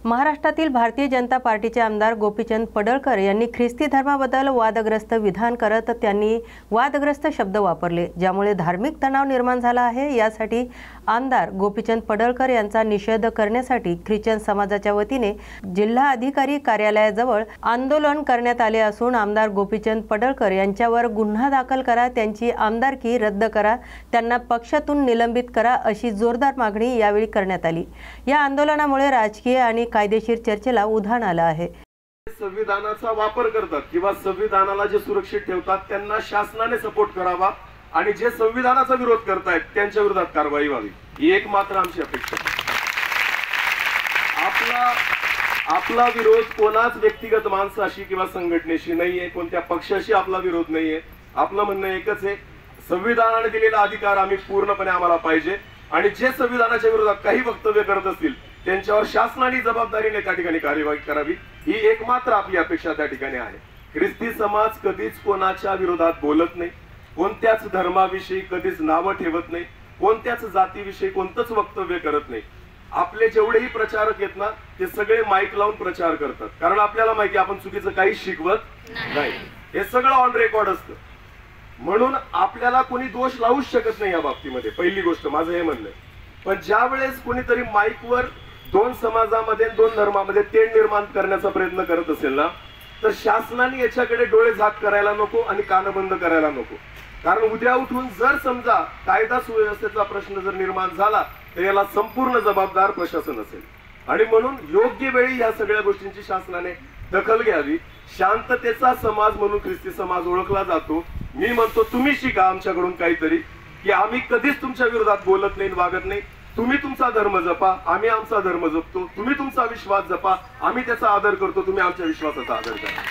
महाराष्ट्रातील भारतीय जनता पार्टीचे आमदार गोपीचंद पडळकर यांनी ख्रिस्ती धर्माबद्दल वादग्रस्त विधान करत त्यांनी वादग्रस्त शब्द वापरले, ज्यामुळे धार्मिक तणाव निर्माण झाला आहे। यासाठी आमदार गोपीचंद पडळकर यांचा निषेध करण्यासाठी ख्रिश्चन समाजाच्या वतीने जिल्हा अधिकारी कार्यालयाजवळ आंदोलन करण्यात आले असून आमदार गोपीचंद पडळकर यांच्यावर गुन्हा दाखल करा, त्यांची आमदारकी रद्द करा, त्यांना पक्षातून निलंबित करा अशी जोरदार मागणी यावेळी करण्यात आली। या आंदोलनामुळे राजकीय आणि कायदेशीर चर्चेला उधाण आलं आहे। संविधानाचा वापर करतात किंवा संविधानाला जे सुरक्षित ठेवतात त्यांना शासनाने सपोर्ट करावा आणि जे संविधानाचा विरोध करतायत त्यांच्या विरोधात कारवाई व्हावी, ही एक मात्र आमची अपेक्षा। आपला विरोध कोणाच व्यक्तिगत माणसाशी किंवा संघटनेशी नाहीये, कोणत्या पक्षाशी आपला विरोध नाहीये। आपलं म्हणणं एकच आहे, संविधानाने दिलेला अधिकार आम्ही पूर्णपणे आम्हाला पाहिजे आणि जे संविधानाच्या विरोधात काही वक्तव्य करत असतील त्यांच्यावर शासनाने जबाबदारीने त्या ठिकाणी कार्यवाही करावी, ही एकमात्र आपली अपेक्षा त्या ठिकाणी आहे। ख्रिस्ती समाज कधीच कोणाच्या विरोधात बोलत नाही, कोणत्याच धर्माविषयी कधीच नावं ठेवत नाही, कोणत्याच जातीविषयी कोणतंच वक्तव्य करत नाही। आपले जेवढेही प्रचारक आहेत ना ते सगळे माईक लावून प्रचार करतात, कारण आपल्याला माहिती आपण चुकीचं काही शिकवत नाही, हे सगळं ऑन रेकॉर्ड असतं। म्हणून आपल्याला कोणी दोष लावूच शकत नाही या बाबतीमध्ये, पहिली गोष्ट माझं हे म्हणणं आहे। पण ज्या वेळेस कोणीतरी माईकवर दोन समाजामध्ये दोन धर्मामध्ये तेढ निर्माण करण्याचा प्रयत्न करत असेल ना, तर शासनाने याच्याकडे डोळे झाक करायला नको आणि कान बंद करायला नको। कारण उद्या उठून जर समजा कायदा सुव्यवस्थेचा प्रश्न जर निर्माण झाला तर याला संपूर्ण जबाबदार प्रशासन असेल आणि म्हणून योग्य वेळी या सगळ्या गोष्टींची शासनाने दखल घ्यावी। शांततेचा समाज म्हणून ख्रिस्ती समाज ओळखला जातो। मी म्हणतो तुम्ही शिका आमच्याकडून काहीतरी, की आम्ही कधीच तुमच्या विरोधात बोलत नाही, वागत नाही। तुम्ही तुमचा धर्म जपा, आम्ही आमचा धर्म जपतो। तुम्ही तुमचा विश्वास जपा, आम्ही त्याचा आदर करतो, तुम्ही आमच्या विश्वासाचा आदर करा।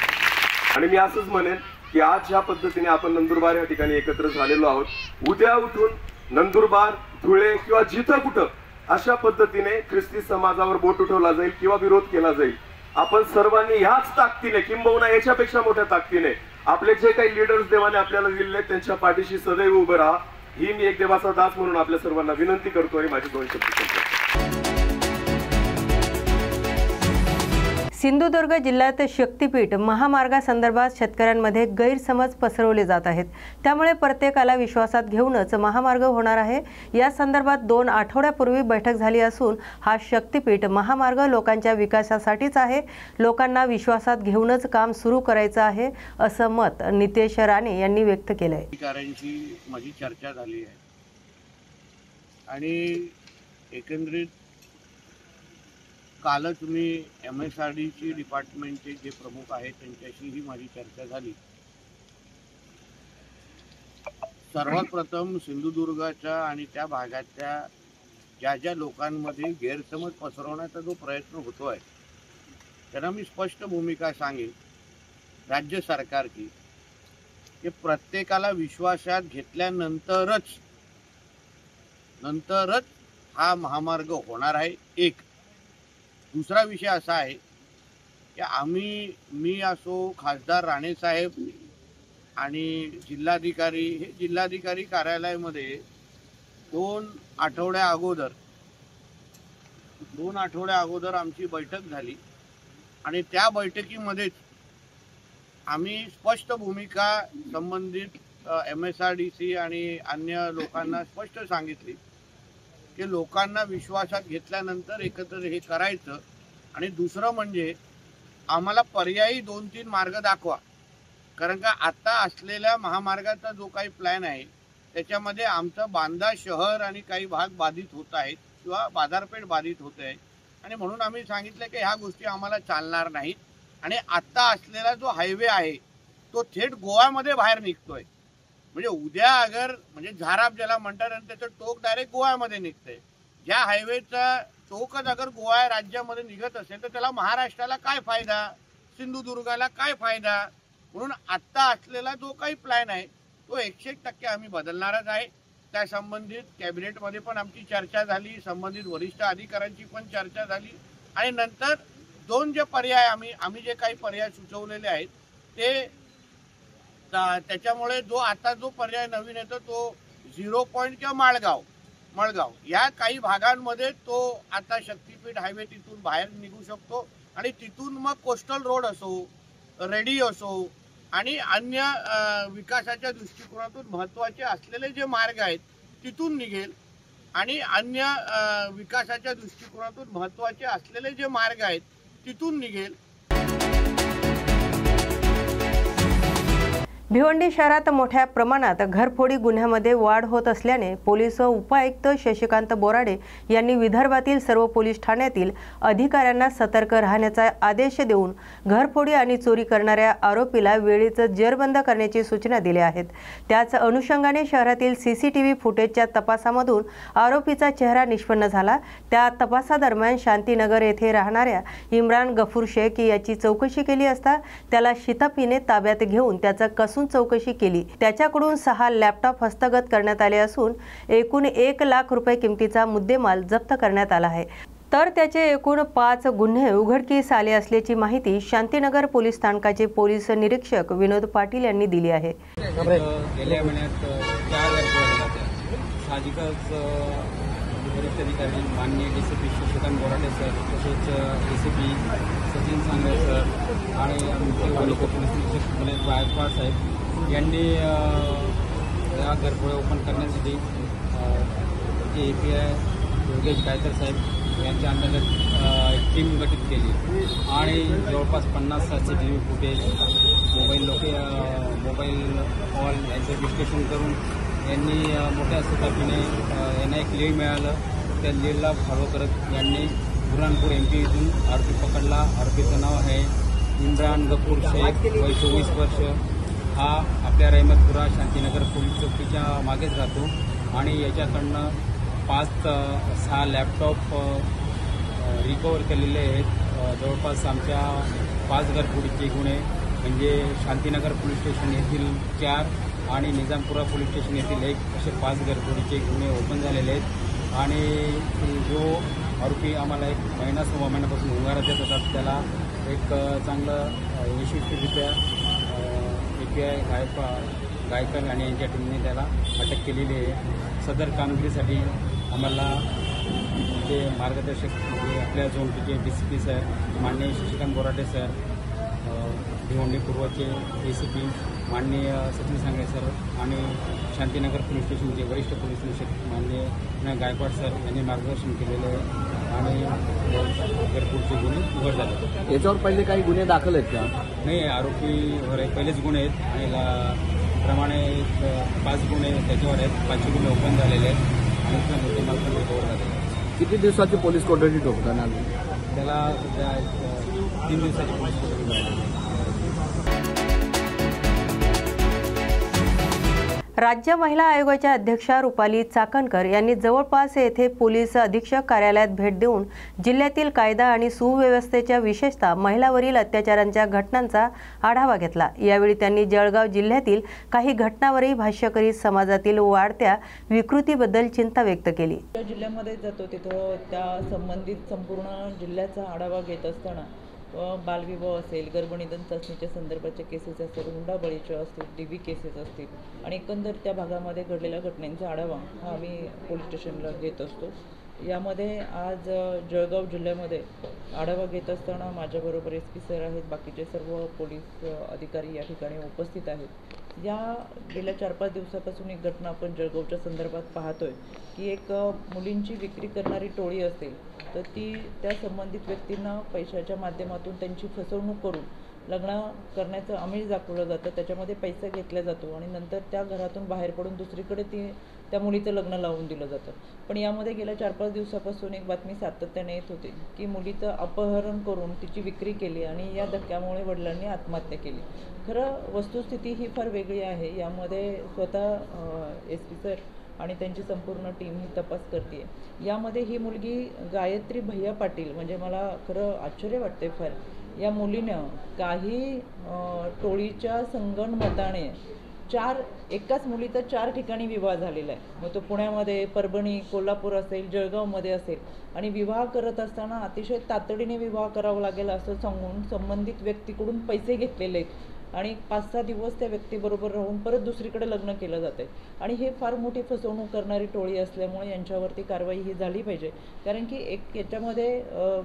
आणि मी असंच म्हणेन की आज ज्या पद्धतीने आपण नंदुरबार या ठिकाणी एकत्र झालेलो आहोत, उद्या उठून नंदुरबार, धुळे किंवा जिथं कुठं अशा पद्धतीने ख्रिस्ती समाजावर बोट उठवला जाईल किंवा विरोध केला जाईल, आपण सर्वांनी ह्याच ताकदीने किंबहुना याच्यापेक्षा मोठ्या ताकदीने आपले जे काही लीडर्स देवाने आपल्याला दिलेले त्यांच्या पाठीशी सदैव उभं राहा, ही मी एक देवाचा दास म्हणून आपल्या सर्वांना विनंती करतो आणि माझी दोन शब्द सांगतो। सिंधुदुर्ग जिल्ह्यात शक्तीपीठ महामार्गासंदर्भात शेतकऱ्यांमध्ये गैरसमज पसरवले जात आहेत, त्यामुळे प्रत्येकाला विश्वासात घेऊनच महामार्ग होणार आहे। या संदर्भात 2 आठवड्यापूर्वी बैठक झाली असून हा शक्तीपीठ महामार्ग लोकांच्या विकासासाठीच आहे, लोकांना विश्वासात घेऊनच काम सुरू करायचं आहे असं मत नितेश राणे यांनी व्यक्त केलं आहे। अधिकाऱ्यांची माझी चर्चा झाली आहे आणि एकंदरीत कालच मी MSRDC डिपार्टमेंटचे जे प्रमुख आहेत त्यांच्याशीही माझी चर्चा झाली। सर्वात प्रथम सिंधुदुर्गाच्या आणि त्या भागाच्या ज्या लोकांमध्ये गैरसमज पसरवण्याचा जो प्रयत्न होतोय त्यांना मी स्पष्ट भूमिका सांगेन राज्य सरकारची, की प्रत्येकाला विश्वासात घेतल्यानंतरच हा महामार्ग होणार आहे। एक दुसरा विषय असा आहे की मी असो, खासदार राणे साहेब आणि जिल्हाधिकारी कार्यालयामध्ये 2 आठवड्या अगोदर आमची बैठक झाली आणि त्या बैठकीमध्येच आम्ही स्पष्ट भूमिका संबंधित MSRDC आणि अन्य लोकांना स्पष्ट सांगितली की लोकांना विश्वासात घेतल्यानंतर एकत्र हे करायचं आणि दुसरं म्हणजे आम्हाला पर्यायी 2-3 मार्ग दाखवा, कारण का आता असलेल्या महामार्गाचा जो काही प्लॅन आहे त्याच्यामध्ये आमचं बांदा शहर आणि काही भाग बाधित होत आहेत किंवा बाजारपेठ बाधित होत आहे आणि म्हणून आम्ही सांगितलं की ह्या गोष्टी आम्हाला चालणार नाहीत आणि आता असलेला जो हायवे आहे तो थेट गोव्यामध्ये बाहेर निघतोय। म्हणजे उद्या म्हणजे झाराप ज्याला म्हणतात आणि त्याचं टोक डायरेक्ट गोव्यामध्ये निघतंय। ज्या हायवेचा टोकच अगर गोवा राज्यामध्ये निघत असेल तर त्याला महाराष्ट्राला काय फायदा, सिंधुदुर्गाला काय फायदा। म्हणून आता असलेला जो काही प्लॅन आहे तो 101% आम्ही बदलणारच आहे। त्या संबंधित कॅबिनेटमध्ये पण आमची चर्चा झाली, संबंधित वरिष्ठ अधिकाऱ्यांची पण चर्चा झाली आणि नंतर 2 जे पर्याय आम्ही जे काही पर्याय सुचवलेले आहेत ते त्याच्यामुळे जो पर्याय नवीन येतो तो 0 पॉइंट किंवा माळगाव मळगाव या काही भागांमध्ये तो आता शक्तीपीठ हायवे तिथून बाहेर निघू शकतो आणि तिथून मग कोस्टल रोड असो, रेडी असो आणि अन्य विकासाच्या दृष्टिकोनातून महत्त्वाचे असलेले जे मार्ग आहेत तिथून निघेल आणि अन्य विकासाच्या दृष्टिकोनातून महत्त्वाचे असलेले जे मार्ग आहेत तिथून निघेल। भिवंडी शहरात मोठ्या प्रमाणात घरफोडी गुन्ह्यामध्ये वाढ होत असल्याने पोलीस उपायुक्त शशिकांत बोराडे यांनी विदर्भातील सर्व पोलीस ठाण्यातील अधिकाऱ्यांना सतर्क राहण्याचा आदेश देऊन घरफोडी आणि चोरी करणाऱ्या आरोपीला वेळीच जेरबंद करण्याची सूचना दिल्या आहेत। त्याच अनुषंगाने शहरातील सीसीटीव्ही फुटेजच्या तपासामधून आरोपीचा चेहरा निष्पन्न झाला। त्या तपासादरम्यान शांतीनगर येथे राहणाऱ्या इम्रान गफूर शेख याची चौकशी केली असता त्याला शिताफीने ताब्यात घेऊन त्याचा कसून चौकशी केली। त्याच्याकडून 6 लॅपटॉप हस्तगत करण्यात आले असून एकूण 1 लाख रुपये किमतीचा मुद्देमाल जप्त करण्यात आला आहे। तर त्याचे एकूण 5 गुन्हे उघडकीस आले असल्याची माहिती शांतीनगर पोलीस स्थानकाचे पोलीस निरीक्षक विनोद पाटील यांनी दिली आहे। गेल्या महिन्यात 4 साहजिकच वरिष्ठ अधिकारी माननीय डीसीपी शशिकांत बोराडे सर, तसेच डीसीपी सचिन सांगळे सर आणि आमचे वरिष्ठ पोलीस निरीक्षक मनीष गायकवाड साहेब यांनी या घरफोड्या ओपन करण्यासाठी API योगेश गायकर साहेब यांच्या अंतर्गत एक टीम गठीत केली आणि जवळपास 50 CCTV फुटेज, मोबाईल कॉल यांचं विश्लेषण करून यांनी मोठ्या सुताफीने यांना एक लीड मिळालं। त्या लीडला फॉलो करत यांनी बुरहानपूर MP इथून आरोपी पकडला। आरोपीचं नाव आहे इम्रान गफूर शेख, वय 24 वर्ष। हा आपल्या रहमतपुरा शांतीनगर पोलीस चौकीच्या मागेच राहतो आणि याच्याकडनं 5-6 लॅपटॉप रिकवर केलेले आहेत। जवळपास आमच्या 5 घरफोडीचे गुन्हे म्हणजे शांतीनगर पोलीस स्टेशन येथील 4 आणि निजामपुरा पोलीस स्टेशन येथील 1 असे 5 घरफोडीचे गुन्हे ओपन झालेले आहेत आणि जो आरोपी आम्हाला 1-1.25 महिन्यापासून उंगारा देत होता त्याला एक चांगलं यशस्वीरित्या API गायकर आणि यांच्या टीमने त्याला अटक केलेली आहे। सदर कामगिरीसाठी आम्हाला जे मार्गदर्शक म्हणजे आपल्या झोनचे DCP सर माननीय शशिकांत बोराडे सर, भिवंडी पूर्वचे ACP माननीय सचिन सांगळे सर आणि शांतीनगर पोलीस स्टेशनचे वरिष्ठ पोलीस निरीक्षक माननीय गायकवाड सर यांनी मार्गदर्शन केलेले आहे आणि घरफोडचे गुन्हे उघड झाले। याच्यावर पहिले काही गुन्हे दाखल आहेत का? नाही, आरोपीवर पहिलेच गुन्हे आहेत आणि प्रमाणे 5 गुन्हे त्याच्यावर आहेत। 5 गुन्हे ओपन झालेले आहेत आणि त्याचा मुद्देमाल पण रिकव्हर झालेला आहे। किती दिवसाची पोलीस कोठडी ठोकताना त्याला सध्या 3 दिवसाची पोलीस कोठडी मिळाली। राज्य महिला आयोगाच्या अध्यक्षा रुपाली चाकणकर यांनी जवळपास येथे पोलीस अधीक्षक कार्यालयात भेट देऊन जिल्ह्यातील कायदा आणि सुव्यवस्थेच्या विशेषतः महिलांवरील अत्याचारांच्या घटनांचा आढावा घेतला। यावेळी त्यांनी जळगाव जिल्ह्यातील काही घटनांवरही भाष्य करीत समाजातील वाढत्या विकृतीबद्दल चिंता व्यक्त केली। जिल्ह्यामध्ये जातो तिथं त्या संबंधित संपूर्ण जिल्ह्याचा आढावा घेत असताना बालविवाह असेल, गर्भनिधन चाचणीच्या संदर्भाचे केसेस असतील, हुंडाबळीचे असतील, DV केसेस असतील आणि एकंदर त्या भागामध्ये घडलेल्या घटनांचा आढावा हा आम्ही पोलीस स्टेशनला घेत असतो। यामध्ये आज जळगाव जिल्ह्यामध्ये आढावा घेत असताना माझ्याबरोबर SP सर आहेत, बाकीचे सर्व पोलीस अधिकारी या ठिकाणी उपस्थित आहेत। या गेल्या 4-5 दिवसापासून एक घटना आपण जळगावच्या संदर्भात पाहतोय की एक मुलींची विक्री करणारी टोळी असेल तर ती त्या संबंधित व्यक्तींना पैशाच्या माध्यमातून त्यांची फसवणूक करून लग्न करण्याचं आमिष दाखवलं जातं, त्याच्यामध्ये पैसा घेतला जातो आणि नंतर त्या घरातून बाहेर पडून दुसरीकडे त्या मुलीचं लग्न लावून दिलं जातं। पण यामध्ये गेल्या 4-5 दिवसापासून एक बातमी सातत्याने येत होती की मुलीचं अपहरण करून तिची विक्री केली आणि या धक्क्यामुळे वडिलांनी आत्महत्या केली। खरं वस्तुस्थिती ही फार वेगळी आहे। यामध्ये स्वतः SP सर आणि त्यांची संपूर्ण टीम ही तपास करते। यामध्ये ही मुलगी गायत्री भैया पाटील, म्हणजे मला खरं आश्चर्य वाटते फार, या मुलीनं काही टोळीच्या संगनमताने एकाच मुलीचा 4 ठिकाणी विवाह झालेला आहे। मग तो पुण्यामध्ये, परभणी, कोल्हापूर असेल, जळगावमध्ये असेल आणि विवाह करत असताना अतिशय तातडीने विवाह करावा लागेल असं सांगून संबंधित व्यक्तीकडून पैसे घेतलेले आहेत आणि 5-6 दिवस त्या व्यक्तीबरोबर राहून परत दुसरीकडे लग्न केलं जाते आणि हे फार मोठी फसवणूक करणारी टोळी असल्यामुळे यांच्यावरती कारवाई ही झाली पाहिजे. कारण की एक याच्यामध्ये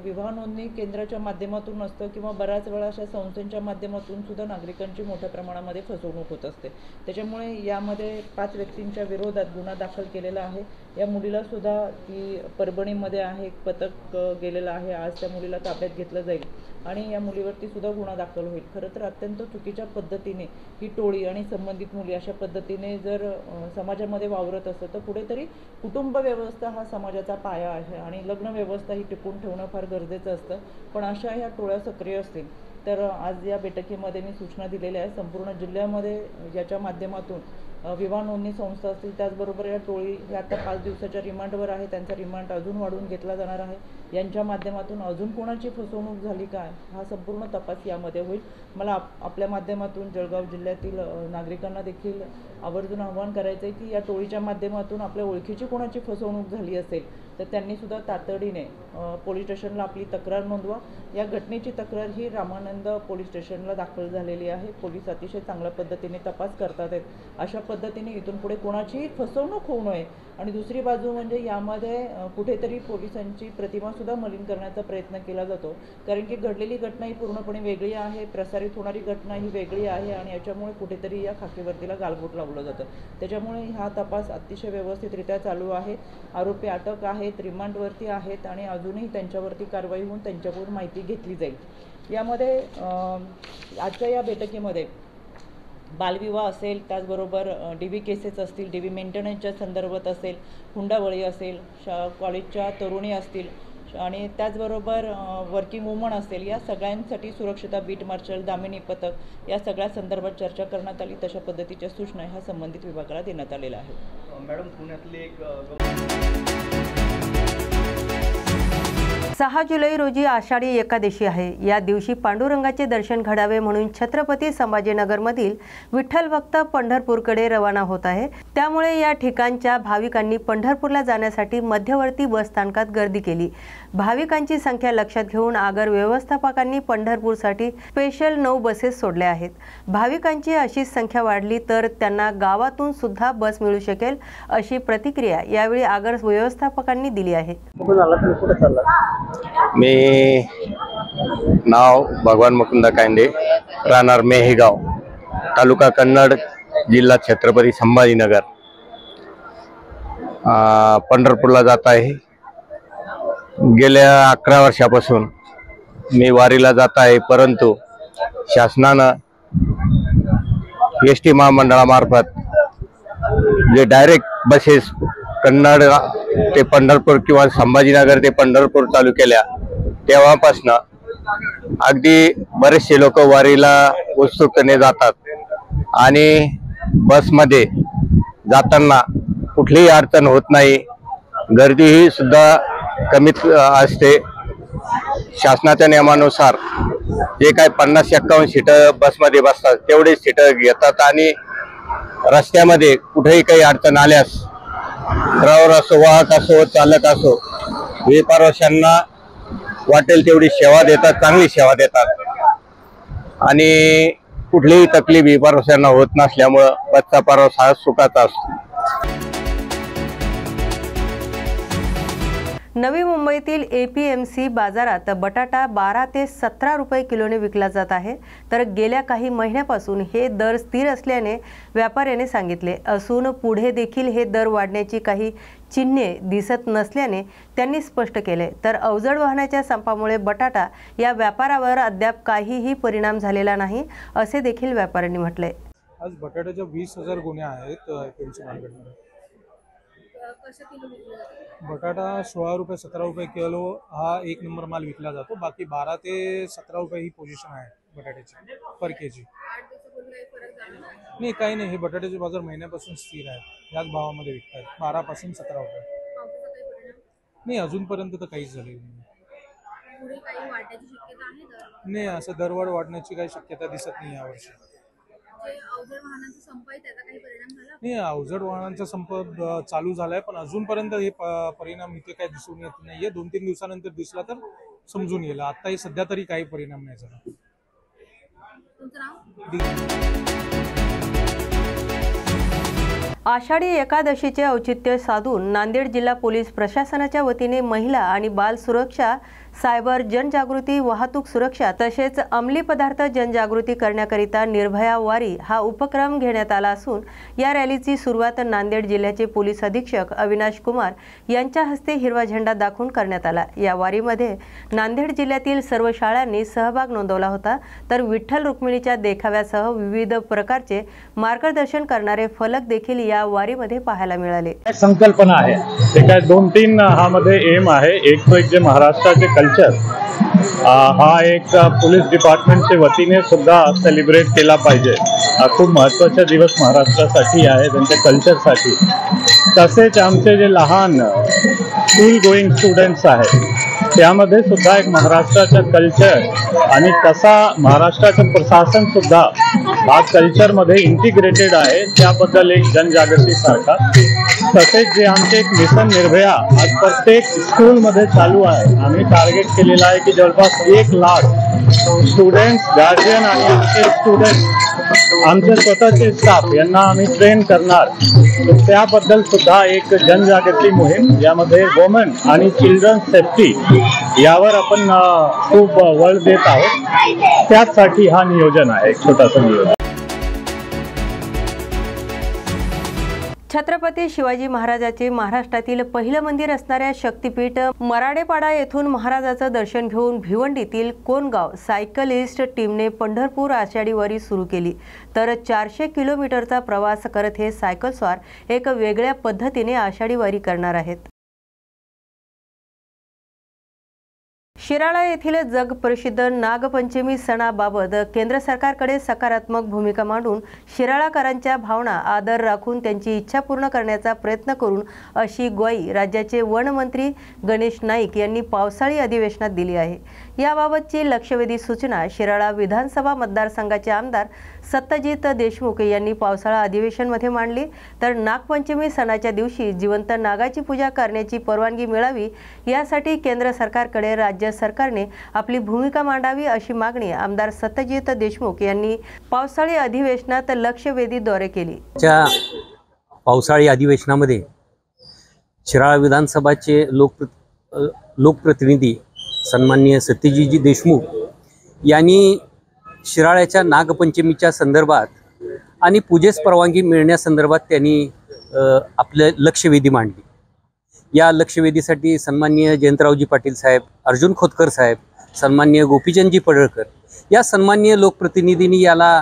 विवाह नोंदणी केंद्राच्या माध्यमातून नसतं किंवा बऱ्याच वेळा अशा संस्थांच्या माध्यमातून सुद्धा नागरिकांची मोठ्या प्रमाणामध्ये फसवणूक होत असते. त्याच्यामुळे यामध्ये 5 व्यक्तींच्या विरोधात गुन्हा दाखल केलेला आहे. या मुलीला सुद्धा ती परभणीमध्ये आहे, एक पथक गेलेलं आहे. आज त्या मुलीला ताब्यात घेतलं जाईल आणि या मुलीवरती सुद्धा गुन्हा दाखल होईल. खरं तर अत्यंत चुकीच्या पद्धतीने ही टोळी आणि संबंधित मुली अशा पद्धतीने जर समाजामध्ये वावरत असतं तर कुठेतरी कुटुंब व्यवस्था हा समाजाचा पाया आहे आणि लग्न व्यवस्था ही टिकून ठेवणं फार गरजेचं असतं. पण अशा ह्या टोळ्या सक्रिय असतील तर आज या बैठकीमध्ये मी सूचना दिलेल्या आहे. संपूर्ण जिल्ह्यामध्ये याच्या माध्यमातून विवाह नोंदणी संस्था असतील, त्याचबरोबर या टोळी या आता 5 दिवसाच्या रिमांडवर आहे, त्यांचा रिमांड अजून वाढवून घेतला जाणार आहे. यांच्या माध्यमातून अजून कोणाची फसवणूक झाली काय हा संपूर्ण तपास यामध्ये होईल. मला आपल्या माध्यमातून जळगाव जिल्ह्यातील नागरिकांना देखील आवर्जून आवाहन करायचं आहे की या टोळीच्या माध्यमातून आपल्या ओळखीची कोणाची फसवणूक झाली असेल तर त्यांनीसुद्धा तातडीने पोलीस स्टेशनला आपली तक्रार नोंदवा. या घटनेची तक्रार ही रामानंद पोलीस स्टेशनला दाखल झालेली आहे. पोलीस अतिशय चांगल्या पद्धतीने तपास करतात आहेत. अशा पद्धतीने इथून पुढे कोणाचीही फसवणूक होऊ नये. आणि दुसरी बाजू म्हणजे यामध्ये कुठेतरी पोलिसांची प्रतिमासुद्धा मलिन करण्याचा प्रयत्न केला जातो. कारण की घडलेली घटना ही पूर्णपणे वेगळी आहे, प्रसारित होणारी घटना ही वेगळी आहे आणि याच्यामुळे कुठेतरी या खाकीवर्दीला गालबोट लावलं जातं. त्याच्यामुळे हा तपास अतिशय व्यवस्थितरित्या चालू आहे. आरोपी अटक आहेत, रिमांडवरती आहेत आणि अजूनही त्यांच्यावरती कारवाई होऊन त्यांच्याकडून माहिती घेतली जाईल. यामध्ये आजच्या या बैठकीमध्ये बालविवाह असेल, त्याचबरोबर DV केसेस असतील, DV मेंटेनन्सच्या संदर्भात असेल, हुंडाबळी असेल, कॉलेजच्या तरुणी असतील आणि त्याचबरोबर वर्किंग वुमन असेल, या सगळ्यांसाठी सुरक्षता बीट मार्शल, दामिनी पथक या सगळ्या संदर्भात चर्चा करण्यात आली. तशा पद्धतीच्या सूचना ह्या संबंधित विभागाला देण्यात आलेल्या आहेत. मॅडम, पुण्यातले एक 6 जुलै रोजी आषाढी एकादशी आहे. या दिवशी पांडुरंगाचे दर्शन घडावे म्हणून छत्रपती संभाजीनगरमधील विठ्ठल भक्त पंढरपूरकडे रवाना होत आहे. त्यामुळे या ठिकाणच्या भाविकांनी पंढरपूरला जाण्यासाठी मध्यवर्ती बस स्थानकात गर्दी केली. भाविकांची संख्या लक्षात घेऊन आगर व्यवस्थापकांनी पंढरपूरसाठी स्पेशल 9 बसेस सोडल्या आहेत. भाविकांची अशीच संख्या वाढली तर त्यांना गावातून सुद्धा बस मिळू शकेल अशी प्रतिक्रिया यावेळी आगर व्यवस्थापकांनी दिली आहे. मी नाव भगवान मुकुंद कांदे, राहणार मेहेगाव, तालुका कन्नड, जिल्हा छत्रपती संभाजीनगर. पंढरपूरला जात आहे. गेल्या 11 वर्षापासून मी वारीला जात आहे, परंतु शासनानं ST महामंडळामार्फत जे डायरेक्ट बसेस कन्नड ते पंढरपूर किंवा संभाजीनगर ते पंढरपूर चालू केल्या, तेव्हापासनं अगदी बरेचसे लोक वारीला उत्सुकतेने जातात आणि बसमध्ये जाताना कुठलीही अडचण होत नाही. गर्दीही सुद्धा कमीत असते. शासनाच्या नियमानुसार जे काय 50-51 सीटं बसमध्ये बसतात तेवढेच सीटं घेतात आणि रस्त्यामध्ये कुठेही काही अडचण आल्यास ड्रायव्हर असो, वाहक असो, चालक असो, हे प्रवाशांना वाटेल तेवढी सेवा देतात, चांगली सेवा देतात आणि कुठलीही तकलीफ ही प्रवाशांना होत नसल्यामुळं बसचा प्रवास हा सुखाचा असतो. नवी मुंबईतील APMC बाजारात बटाटा 12 ते 17 रुपये किलोने विकला जात आहे. तर गेल्या काही महिन्यापासून हे दर स्थिर असल्याने व्यापाऱ्याने सांगितले असून पुढे देखील हे दर वाढण्याची काही चिन्हे दिसत नसल्याने त्यांनी स्पष्ट केले. तर अवजड वाहनाच्या संपामुळे बटाटा या व्यापारावर अद्याप काहीही परिणाम झालेला नाही असे देखील व्यापाऱ्यांनी म्हटले. आज बटाट्याच्या 20,000 गुन्हे आहेत APMC मार्केटमध्ये. बटाटा 16 रुपये 17 रुपये किलो हा 1 नंबर माल विकला जातो. बाकी 12 ते 17 रुपये ही पोझिशन आहे बटाट्याची पर केजी. नाही, काही नाही. हे बटाट्याचे बाजार महिन्यापासून स्थिर आहेत, याच भावामध्ये विकतात, 12 पासून 17 रुपये. नाही, अजूनपर्यंत तर काहीच झालेलं नाही. असं दरवाढ वाढण्याची काही शक्यता दिसत नाही यावर्षी. नाही, अवजड वाहनांचा संप चालू झालाय, पण अजूनपर्यंत हे परिणाम इथे काही दिसून येत नाहीये. 2-3 दिवसानंतर दिसला तर समजून येईल. आता हे सध्या तरी काही परिणाम नाही झाला. तुमचं नाव? आषाढी एकादशीचे औचित्य साधून नांदेड जिल्हा पोलीस प्रशासनाच्या वतीने महिला आणि बाल सुरक्षा, सायबर जनजागृती, वाहतूक सुरक्षा तसेच अंमली पदार्थ जनजागृती करण्याकरिता निर्भया वारी हा उपक्रम घेण्यात आला असून या रॅलीची सुरुवात नांदेड जिल्ह्याचे पोलीस अधीक्षक अविनाश कुमार यांच्या हस्ते हिरवा झेंडा दाखवून करण्यात आला। या वारीमध्ये नांदेड जिल्ह्यातील सर्व शाळांनी सहभाग नोंदवला होता, तर विठ्ठल रुक्मिणीच्या देखाव्यासह विविध प्रकारचे मार्गदर्शन करणारे फलक देखील या वारीमध्ये पाहायला मिळाले। संकल्पना आहे ते काय 2-3 मध्ये एम आहे। एक तो एक जे महाराष्ट्राचे कल्चर हा एक पोलीस डिपार्टमेंटच्या वतीने सुद्धा सेलिब्रेट केला पाहिजे। हा खूप महत्त्वाचा दिवस महाराष्ट्रासाठी आहे, त्यांच्या कल्चरसाठी। तसेच आमचे जे लहान स्कूल गोईंग स्टुडंट्स आहेत त्यामध्ये सुद्धा एक महाराष्ट्राचं कल्चर आणि कसा महाराष्ट्राचं प्रशासन सुद्धा हा कल्चरमध्ये इंटिग्रेटेड आहे त्याबद्दल एक जनजागृती सारखा। तसेच जे आमचे एक मिशन निर्भया आज प्रत्येक स्कूलमध्ये चालू आहे। आम्ही टार्गेट केलेला आहे की जवळपास 1 लाख स्टुडंट्स, गार्जियन आणि आमचे स्टुडंट्स, आमचे स्वतःचे स्टाफ यांना आम्ही ट्रेन करणार। तर त्याबद्दल सुद्धा एक जनजागृती मोहीम यामध्ये वुमन आणि चिल्ड्रन सेफ्टी यावर आपण खूप वळ देत आहोत। त्यासाठी हा नियोजन आहे, एक छोटासा नियोजन। छत्रपती शिवाजी महाराजांचे महाराष्ट्रातील पहिलं मंदिर असणाऱ्या शक्तीपीठ मराडेपाडा येथून महाराजाचं दर्शन घेऊन भिवंडीतील कोणगाव सायकलिस्ट टीमने पंढरपूर आषाढी वारी सुरू केली। तर 400 किलोमीटरचा प्रवास करत हे सायकलस्वार एक वेगळ्या पद्धतीने आषाढी वारी करणार आहेत। शिराळा येथील जगप्रसिद्ध नागपंचमी सणाबाबत केंद्र सरकारकडे सकारात्मक भूमिका मांडून शिराळाकरांच्या भावना आदर राखून त्यांची इच्छा पूर्ण करण्याचा प्रयत्न करून अशी ग्वाही राज्याचे वनमंत्री गणेश नाईक यांनी पावसाळी अधिवेशनात दिली आहे। याबाबतची लक्षवेधी सूचना शिराळा विधानसभा मतदारसंघाचे आमदार सत्यजित देशमुख यांनी पावसाळा अधिवेशनमध्ये मांडली। तर नागपंचमी सणाच्या दिवशी जिवंत नागाची पूजा करण्याची परवानगी मिळावी यासाठी केंद्र सरकारकडे राज्य सरकारने आपली भूमिका मांडावी अशी मागणी आमदार सत्यजित देशमुख यांनी पावसाळी अधिवेशनात लक्षवेधीद्वारे केली। पावसाळी अधिवेशनामध्ये शिराळा विधानसभाचे लोकप्रतिनिधी सन्माननीय सत्यजितजी देशमुख यांनी शिराळ्याच्या नागपंचमीच्या संदर्भात आणि पूजेस परवानगी मिळण्यासंदर्भात त्यांनी आपले लक्षवेधी मांडली। या लक्षवेधीसाठी सन्माननीय जयंतरावजी पाटील साहेब, अर्जुन खोतकर साहेब, सन्माननीय गोपीचंदजी पडळकर या सन्माननीय लोकप्रतिनिधींनी याला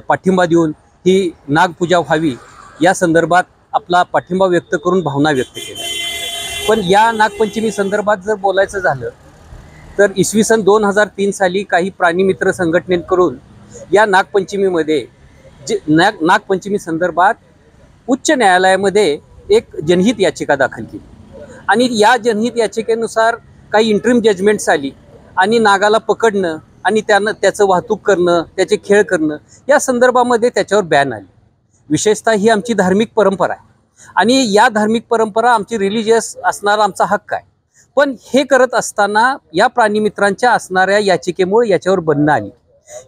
पाठिंबा देऊन ही नागपूजा व्हावी या संदर्भात आपला पाठिंबा व्यक्त करून भावना व्यक्त केल्या। पण या नागपंचमी संदर्भात जर बोलायचं झालं तर इसवी सन 2003 साली काही प्राणीमित्र संघटनेकडून या नागपंचमीमध्ये नागपंचमी संदर्भात उच्च न्यायालयामध्ये एक जनहित याचिका दाखल केली आणि या जनहित याचिकेनुसार काही इंटरिम जजमेंट्स आली आणि नागाला पकडणं आणि त्याचं वाहतूक करणं, त्याचे खेळ करणं या संदर्भामध्ये त्याच्यावर बॅन आली। विशेषतः ही आमची धार्मिक परंपरा आहे आणि या धार्मिक परंपरा आमची रिलिजियस असणारा आमचा हक्क आहे। पण हे करत असताना या प्राणीमित्रांच्या असणाऱ्या याचिकेमुळे याच्यावर बंदी आली।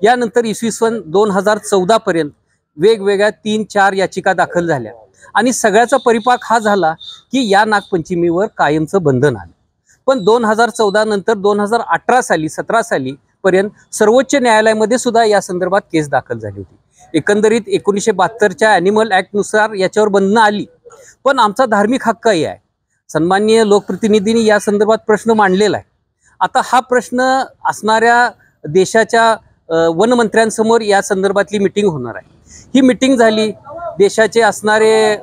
यानंतर इसवी सन 2014 पर्यंत वेगवेगळ्या 3-4 याचिका दाखल झाल्या आणि सगळ्याचा परिपाक हा झाला की या नागपंचमीवर कायमचं बंधन आलं। पण 2014 नंतर 2018 साली 17 साली पर्यंत सर्वोच्च न्यायालयामध्ये सुद्धा या संदर्भात केस दाखल झाली होती। एकंदरीत 1972च्या ॲनिमल ॲक्टनुसार याच्यावर बंधनं आली, पण आमचा धार्मिक हक्कही आहे। सन्माननीय लोकप्रतिनिधींनी या संदर्भात प्रश्न मांडलेला आहे। आता हा प्रश्न असणाऱ्या देशाच्या वनमंत्र्यांसमोर या संदर्भातली मीटिंग होणार आहे। ही मीटिंग झाली, देशाचे असणारे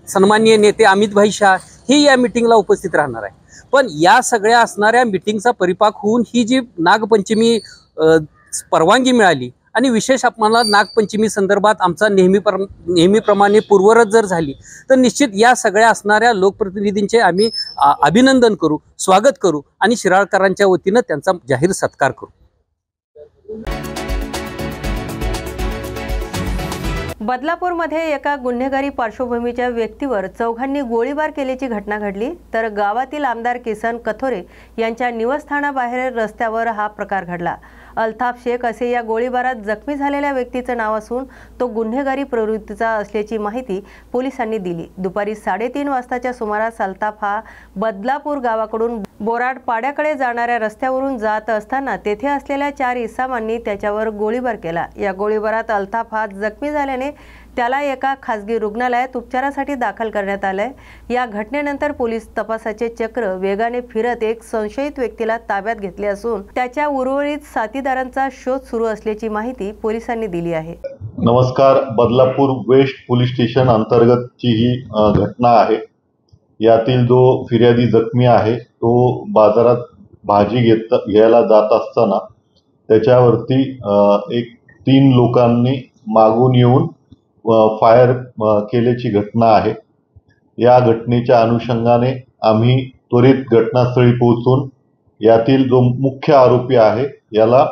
सन्माननीय नेते अमित भाई शाह हे या मीटिंगला उपस्थित राहणार आहे। पण या सगळ्या असणाऱ्या मीटिंगचा परिपाक होऊन ही जी नागपंचमी परवानगी मिळाली आणि विशेष आम्हाला नागपंचमी संदर्भात आमचा नेहमीप्रमाणे पूर्वरत जर झाली तर निश्चित या सगळ्या असणाऱ्या लोकप्रतिनिधींचे आम्ही अभिनंदन करू, स्वागत करू आणि शिराळकरांच्या वतीनं त्यांचा जाहीर सत्कार करू। बदलापूरमध्ये एका गुन्हेगारी पार्श्वभूमीच्या व्यक्तीवर चौघांनी गोळीबार केल्याची घटना घडली। तर गावातील आमदार किसन कथोरे यांच्या निवासस्थानाबाहेर रस्त्यावर हा प्रकार घडला। अल्ताफ शेख असे या गोळीबारात जखमी झालेल्या व्यक्तीचं नाव असून तो गुन्हेगारी प्रवृत्तीचा असल्याची माहिती पोलिसांनी दिली। दुपारी 3:30 वाजताच्या सुमारास अल्ताफ हा बदलापूर गावाकडून बोराड पाड्याकडे जाणाऱ्या रस्त्यावरून जात असताना तेथे असलेल्या 4 इसमांनी त्याच्यावर गोळीबार केला। या गोळीबारात अल्ताफ हा जखमी झाल्याने त्याला एका खासगी रुग्णालयात उपचारासाठी दाखल करण्यात आले। या घटनेनंतर पोलीस तपासाचे चक्र वेगाने फिरत एक संशयित व्यक्तीला ताब्यात घेतले असून त्याच्या उर्वरित साथीदारांचा शोध सुरू असल्याची माहिती पोलिसांनी दिली आहे। नमस्कार, बदलापूर वेस्ट पोलीस स्टेशन अंतर्गतची ही घटना आहे। यातील जो फिर्यादी जखमी आहे तो बाजारात भाजी घ्यायला जात असताना त्याच्यावरती 3 लोकांनी मागून येऊन फायर केल्याची घटना आहे। या घटनेच्या अनुषंगाने आम्ही त्वरित घटनास्थळी पोहोचून यातील जो मुख्य आरोपी आहे याला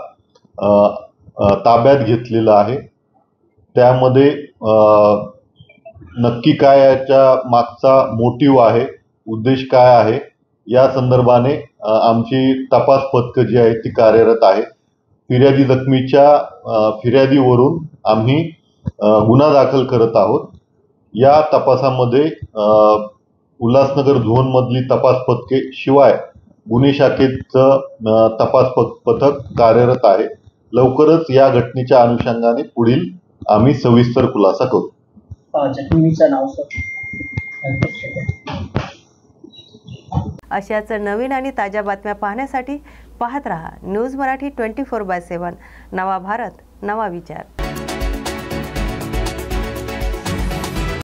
ताब्यात घेतलेला आहे। त्यामध्ये नक्की काय याच्या मागचा मोटिव्ह आहे, उद्देश काय आहे या संदर्भाने आमची तपास पथकं जी आहे ती कार्यरत आहे। फिर्यादी जखमीच्या फिर्यादीवरून आम्ही गुन्हा दाखल करत आहोत। या तपासामध्ये उल्हासनगर झोन मधली तपास पथके शिवाय गुन्हे शाखेचं तपास पथक कार्यरत आहे। लवकरच या घटनेच्या अनुषंगाने पुढील आम्ही सविस्तर खुलासा करू। अशाच नवीन आणि ताज्या बातम्या पाहण्यासाठी पाहत रहा न्यूज मराठी 24/7। नवा भारत, नवा विचार।